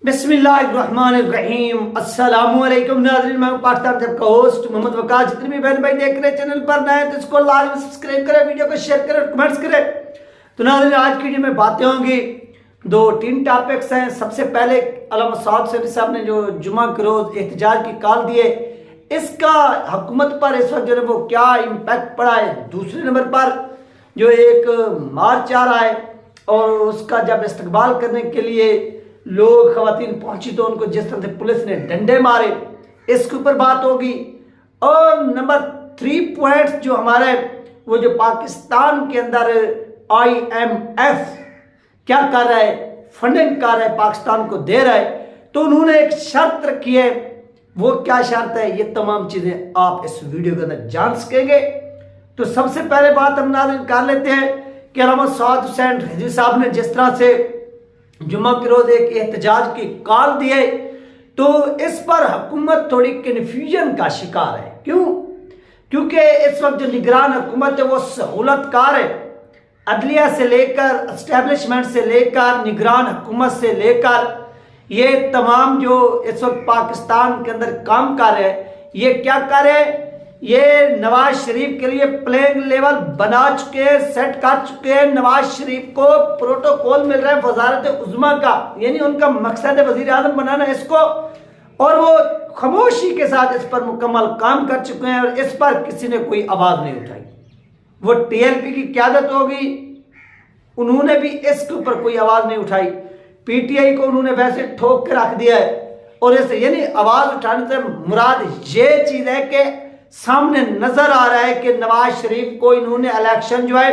बिस्मिल्लाहिर्रहमानिर्रहीम। अस्सलामुअलैकुम नाज़रीन, मैं पाकिस्तान जब का होस्ट मोहम्मद वकास। जितने भी बहन भाई देख रहे हैं चैनल पर नए तो इसको लाजमी सब्सक्राइब करें, वीडियो को शेयर करें, कमेंट्स करें। तो नाज़रीन, आज की वीडियो में बातें होंगी, तीन टॉपिक्स हैं। सबसे पहले अल्लामा साद सैफी साहब ने जो जुमा के रोज एहतजाज की कॉल दिए, इसका हुकूमत पर इस वक्त जो है वो क्या इम्पैक्ट पड़ा है। दूसरे नंबर पर जो एक मार्च आ रहा है और उसका जब इस्तकबाल करने के लिए लोग खवातीन पहुंची तो उनको जिस तरह से पुलिस ने डंडे मारे, इसके ऊपर बात होगी। और नंबर 3 पॉइंट्स जो हमारे वो जो पाकिस्तान के अंदर IMF क्या कर रहा है, फंडिंग कर रहा है, पाकिस्तान को दे रहा है, तो उन्होंने एक शर्त रखी है। वो क्या शर्त है, ये तमाम चीजें आप इस वीडियो के अंदर जान सकेंगे। तो सबसे पहले बात हम नाज़रीन कर लेते हैं कि अल्लामा साद हुसैन रिजवी साहब ने जिस तरह से जुम्मा के रोज एक एहतजाज की कॉल दिए, तो इस पर हुकूमत थोड़ी कन्फ्यूजन का शिकार है। क्यों? क्योंकि इस वक्त जो निगरान हुकूमत है वो सहूलतकार है। अदलिया से लेकर, एस्टेब्लिशमेंट से लेकर, निगरान हुकूमत से लेकर, ये तमाम जो इस वक्त पाकिस्तान के अंदर काम कर रहे हैं, ये क्या कर रहे हैं, ये नवाज शरीफ के लिए प्लेइंग लेवल बना चुके हैं, सेट कर चुके हैं। नवाज शरीफ को प्रोटोकॉल मिल रहा है वजारत उज़्मा का, यानी उनका मकसद है वजीर आजम बनाना इसको, और वो खामोशी के साथ इस पर मुकम्मल काम कर चुके हैं और इस पर किसी ने कोई आवाज नहीं उठाई। वो TLP की क्यादत होगी, उन्होंने भी इसके ऊपर कोई आवाज नहीं उठाई। PTI को उन्होंने वैसे ठोक के रख दिया है। और ऐसे यानी आवाज उठाने से मुराद ये चीज है कि सामने नजर आ रहा है कि नवाज शरीफ को इन्होंने इलेक्शन जो है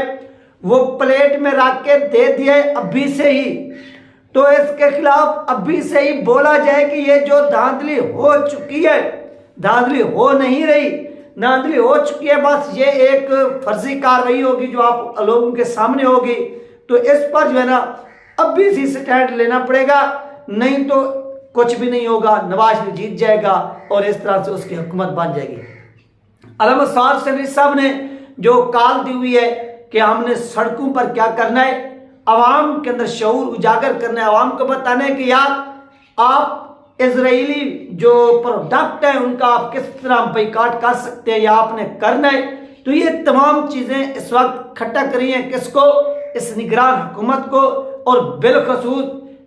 वो प्लेट में रख के दे दिया अभी से ही। तो इसके खिलाफ अभी से ही बोला जाए कि ये जो धांधली हो चुकी है, धांधली हो नहीं रही, धांधली हो चुकी है, बस ये एक फर्जी कार्रवाई होगी जो आप लोगों के सामने होगी। तो इस पर जो है ना अभी से स्टैंड लेना पड़ेगा, नहीं तो कुछ भी नहीं होगा। नवाज शरीफ जीत जाएगा और इस तरह से उसकी हुकूमत बन जाएगी। अल्लामा साद सैफी साहब ने जो कॉल दी हुई है कि हमने सड़कों पर क्या करना है, आवाम के अंदर शऊर उजागर करना है, आवाम को बताना है कि यार आप इजरायली जो प्रोडक्ट है उनका आप किस तरह बाइकाट कर सकते हैं या आपने करना है। तो ये तमाम चीजें इस वक्त खट्टा करी हैं किसको, इस निगरान हुकूमत को। और बिलखसूस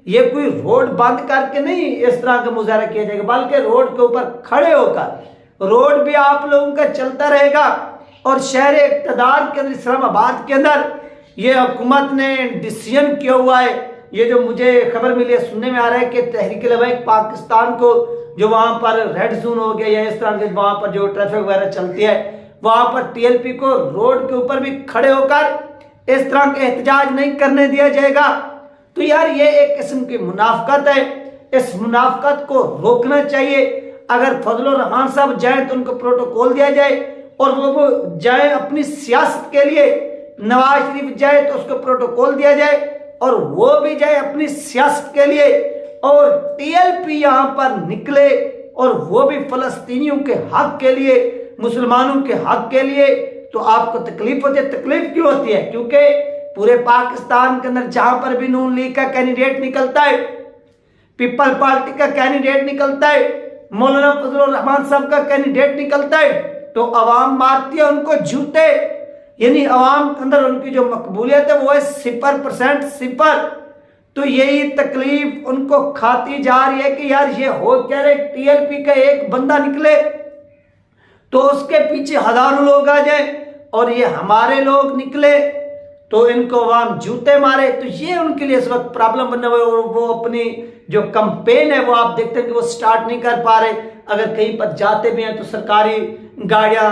ये कोई रोड बंद करके नहीं इस तरह का मुजाहरा किया जाएगा, बल्कि रोड के ऊपर खड़े होकर रोड भी आप लोगों का चलता रहेगा। और शहर इक़्तिदार के अंदर, इस्लामाबाद के अंदर ये हुकूमत ने डिसीजन किया हुआ है। ये जो मुझे खबर मिली है, सुनने में आ रहा है कि तहरीक लबैक पाकिस्तान को जो वहां पर रेड जोन हो गया या इस तरह के वहां पर जो ट्रैफिक वगैरह चलती है, वहां पर TLP को रोड के ऊपर भी खड़े होकर इस तरह के एहतजाज नहीं करने दिया जाएगा। तो यार ये एक किस्म की मुनाफकत है, इस मुनाफकत को रोकना चाहिए। अगर फजलुर रहमान साहब जाए तो उनको प्रोटोकॉल दिया जाए और वो जाए अपनी सियासत के लिए, नवाज शरीफ जाए तो उसको प्रोटोकॉल दिया जाए और वो भी जाए अपनी सियासत के लिए, और TLP यहां पर निकले और वो भी फलस्तीनियों के हक के लिए, मुसलमानों के हक के लिए। तो आपको तकलीफ होती है। तकलीफ क्यों होती है? क्योंकि पूरे पाकिस्तान के अंदर जहां पर भी नून लीग का कैंडिडेट निकलता है, पीपल पार्टी का कैंडिडेट निकलता है, मौलाना फजलुर रहमान साहब का कैंडिडेट निकलता है, तो अवाम मारती है उनको झूठे, यानी अवाम के अंदर उनकी जो मकबूलियत है वो है 0% 0। तो यही तकलीफ उनको खाती जा रही है कि यार ये हो क्या रहे, TLP का एक बंदा निकले तो उसके पीछे हजारों लोग आ जाए, और ये हमारे लोग निकले तो इनको अवाम जूते मारे। तो ये उनके लिए इस वक्त प्रॉब्लम बनने हुए, और वो अपनी जो कैंपेन है वो आप देखते हैं कि वो स्टार्ट नहीं कर पा रहे। अगर कहीं पर जाते भी हैं तो सरकारी गाड़ियां,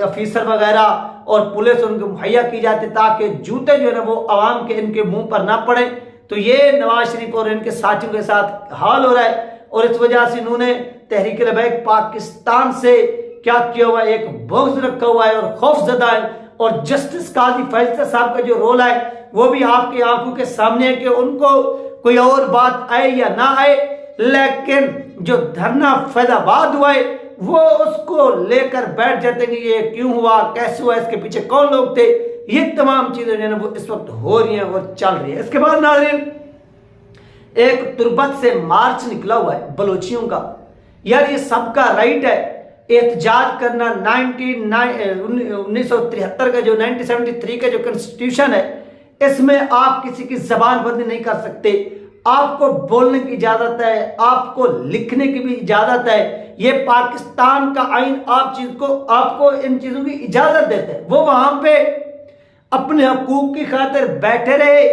ऑफिसर वगैरह और पुलिस उनको मुहैया की जाती ताकि जूते जो है ना वो अवाम के इनके मुंह पर ना पड़े। तो ये नवाज शरीफ और इनके साथियों के साथ हाल हो रहा है, और इस वजह से इन्होंने तहरीक लबैक पाकिस्तान से क्या किया हुआ है, एक बॉक्स रखा हुआ है और खौफजदा है। और जस्टिस काजी फैसला साहब का जो रोल है वो भी आपकी आंखों के सामने है कि उनको कोई और बात आए या ना आए, लेकिन जो धरना फैजाबाद हुआ है वो उसको लेकर बैठ जाते हैं कि ये क्यों हुआ, कैसे हुआ, इसके पीछे कौन लोग थे। ये तमाम चीजें जो है वो इस वक्त हो रही हैं और चल रही है। इसके बाद नाज़रीन एक तुर्बत से मार्च निकला हुआ है बलोचियों का। यार ये सबका राइट है एहतजाज करना। 1973 का जो 1973 का जो कॉन्स्टिट्यूशन है, इसमें आप किसी की जबान बंदी नहीं कर सकते। आपको बोलने की इजाजत है, आपको लिखने की भी इजाजत है। ये पाकिस्तान का आइन आपको इन चीजों की इजाजत देते हैं। वो वहां पे अपने हकूक की खातिर बैठे रहे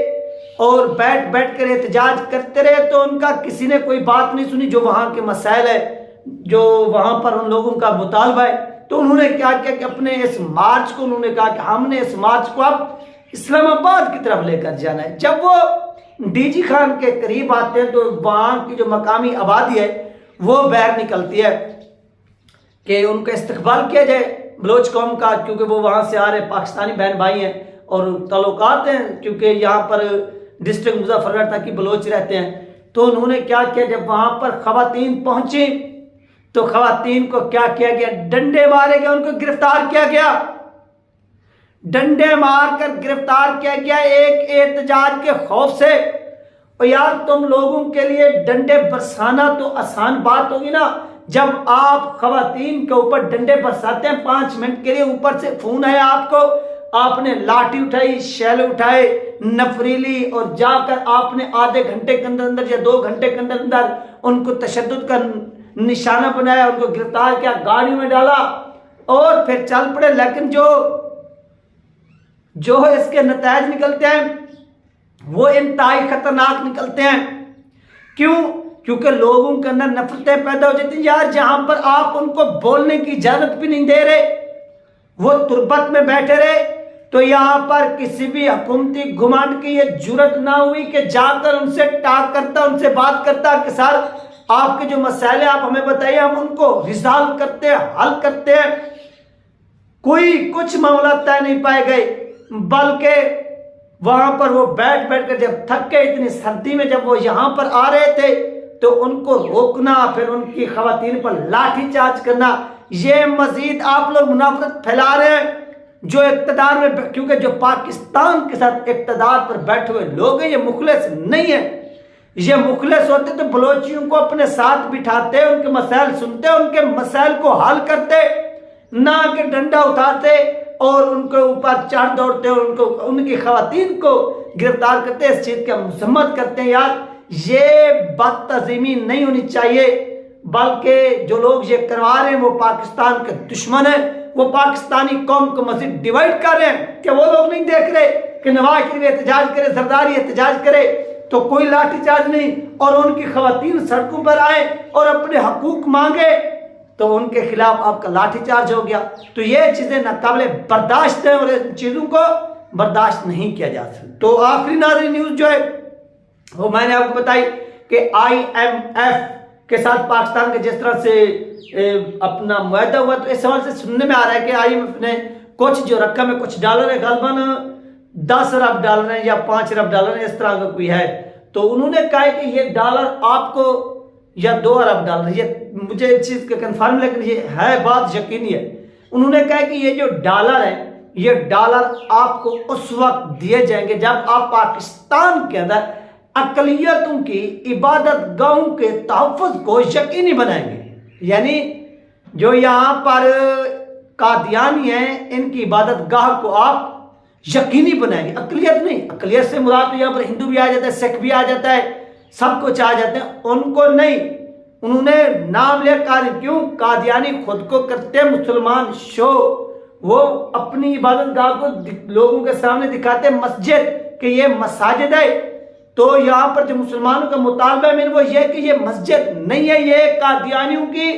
और बैठ कर एहतजाज करते रहे, तो उनका किसी ने कोई बात नहीं सुनी। जो वहां के मसाइल है, जो वहां पर उन लोगों का मुतालबा है, तो उन्होंने क्या किया कि अपने इस मार्च को उन्होंने कहा कि हमने इस मार्च को अब इस्लामाबाद की तरफ लेकर जाना है। जब वो डीजी खान के करीब आते हैं, तो वहां की जो मकामी आबादी है वो बाहर निकलती है कि उनका इस्तकबाल किया जाए बलोच कौम का, क्योंकि वो वहां से आ रहे पाकिस्तानी बहन भाई हैं और तल्लुकात हैं, क्योंकि यहाँ पर डिस्ट्रिक्ट मुजफ्फरगढ़ तक की बलोच रहते हैं। तो उन्होंने क्या किया, जब वहां पर खवातीन पहुंची तो खवातीन को क्या किया गया, डंडे मारे गए, उनको गिरफ्तार किया गया, डंडे मारकर गिरफ्तार किया गया एक एहतजाज के खौफ से। और यार तुम लोगों के लिए डंडे बरसाना तो आसान बात होगी ना, जब आप खवातीन के ऊपर डंडे बरसाते हैं 5 मिनट के लिए, ऊपर से खून है आपको, आपने लाठी उठाई, शैल उठाए नफरीली, और जाकर आपने आधे घंटे के अंदर अंदर या 2 घंटे के अंदर अंदर उनको तशद्दुद का निशाना बनाया, उनको गिरफ्तार किया, गाड़ी में डाला और फिर चल पड़े। लेकिन जो इसके नतीजे निकलते हैं वो इंतहाई खतरनाक निकलते हैं। क्यों? क्योंकि लोगों के अंदर नफरतें पैदा हो जाती हैं। यार जहां पर आप उनको बोलने की इजाजत भी नहीं दे रहे, वो तुर्बत में बैठे रहे, तो यहां पर किसी भी हुकूमती घुमांड की ये जुर्रत ना हुई कि जाकर उनसे टाक करता, उनसे बात करता कि सर आपके जो मसाइले आप हमें बताइए, हम उनको रिजॉल्व करते हैं, हल करते हैं। कोई कुछ मामला तय नहीं पाए गए, बल्कि वहां पर वो बैठ कर जब थक के इतनी सर्दी में जब वो यहां पर आ रहे थे, तो उनको रोकना, फिर उनकी खवातीन पर लाठी चार्ज करना, ये मजीद आप लोग मुनाफरत फैला रहे हैं जो इक्तदार में, क्योंकि जो पाकिस्तान के साथ इक्तदार पर बैठे हुए लोग हैं ये मुखलिस नहीं है। ये मुखलिस होते तो बलोचियों को अपने साथ बिठाते, उनके मसाइल सुनते, उनके मसाइल को हल करते, ना कि डंडा उठाते और उनके ऊपर चढ़ दौड़ते और उनकी खवातीन को गिरफ्तार करते, इस चीज की मजम्मत करते हैं। यार ये बदतज़ीमी नहीं होनी चाहिए, बल्कि जो लोग ये करवा रहे हैं वो पाकिस्तान के दुश्मन है, वो पाकिस्तानी कौम को मजीद डिवाइड कर रहे हैं। कि वो लोग नहीं देख रहे कि नवाज शरीफ एहतजाज करे, जरदारी एहतजाज करे तो कोई लाठीचार्ज नहीं, और उनकी खवातीन सड़कों पर आए और अपने हकूक मांगे तो उनके खिलाफ आपका लाठीचार्ज हो गया। तो ये चीजें नाकाबिले बर्दाश्त है और इन चीजों को बर्दाश्त नहीं किया जा सकता। तो आखिरी नाज़रीन न्यूज जो है वो मैंने आपको बताई कि IMF के साथ पाकिस्तान के जिस तरह से अपना मुआहदा हुआ, तो इस सवाल से सुनने में आ रहा है कि IMF ने कुछ जो रकम है, कुछ डॉलर है, गलबन 10 अरब डॉलर है या 5 अरब डॉलर है, इस तरह का कोई है। तो उन्होंने कहा कि ये डॉलर आपको या 2 अरब डॉलर, ये मुझे इस चीज का कंफर्म, लेकिन ये है बात यकीनी है। उन्होंने कहा कि ये जो डॉलर है, ये डॉलर आपको उस वक्त दिए जाएंगे जब आप पाकिस्तान के अंदर अकलियतों की इबादत गाहों के तहफ़्फ़ुज़ को यकीनी बनाएंगे। यानी जो यहाँ पर कादियानी हैं, इनकी इबादत गाह को आप यकीनी बनाएंगे, अकलियत नहीं। अकलियत से मुराद तो यहाँ पर हिंदू भी आ जाता है, सिख भी आ जाता है, सब कुछ आ जाते हैं, उनको नहीं। उन्होंने नाम लिया क्यों? कादियानी खुद को करते मुसलमान शो, वो अपनी इबादत गाह को लोगों के सामने दिखाते मस्जिद कि ये मसाजिद है। तो यहाँ पर जो मुसलमानों का मुतालबा है वो ये कि ये मस्जिद नहीं है, ये कादियानियों की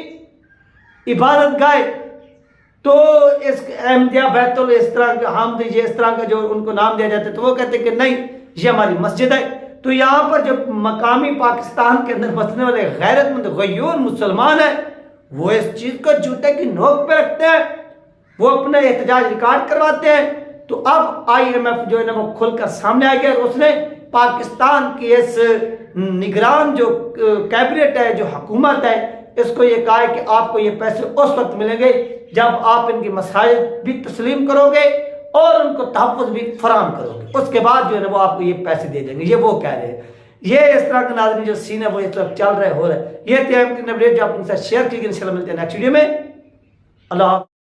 इबादत गाह। तो इस अहमदिया बैतुल इस तरह का हम दीजिए, इस तरह का जो उनको नाम दिया जाता है, तो वो कहते हैं कि नहीं ये हमारी मस्जिद है। तो यहाँ पर जो मकामी पाकिस्तान के अंदर बसने वाले गैरतमंद गयूर मुसलमान है, वो इस चीज को जूते की नोक पे रखते हैं, वो अपना एहतजाज रिकॉर्ड करवाते हैं। तो अब IMF जो है ना वो खुलकर सामने आ गया और उसने पाकिस्तान की इस निगरान जो कैबिनेट है, जो हुकूमत है, इसको ये कहा है कि आपको ये पैसे उस वक्त मिलेंगे जब आप इनकी मसाइल भी तस्लीम करोगे और उनको तहफ़्फ़ुज़ भी फराहम करोगे, उसके बाद जो है ना वो आपको ये पैसे दे देंगे। ये वो कह रहे हैं। ये इस तरह का नाज़रीन जो सीन है वो इस तरफ चल रहे हो रहा है। ये थे अपडेट जो आपके साथ शेयर की गई। इंशाल्लाह मिलते हैं नेक्स्ट वीडियो में। अल्लाह।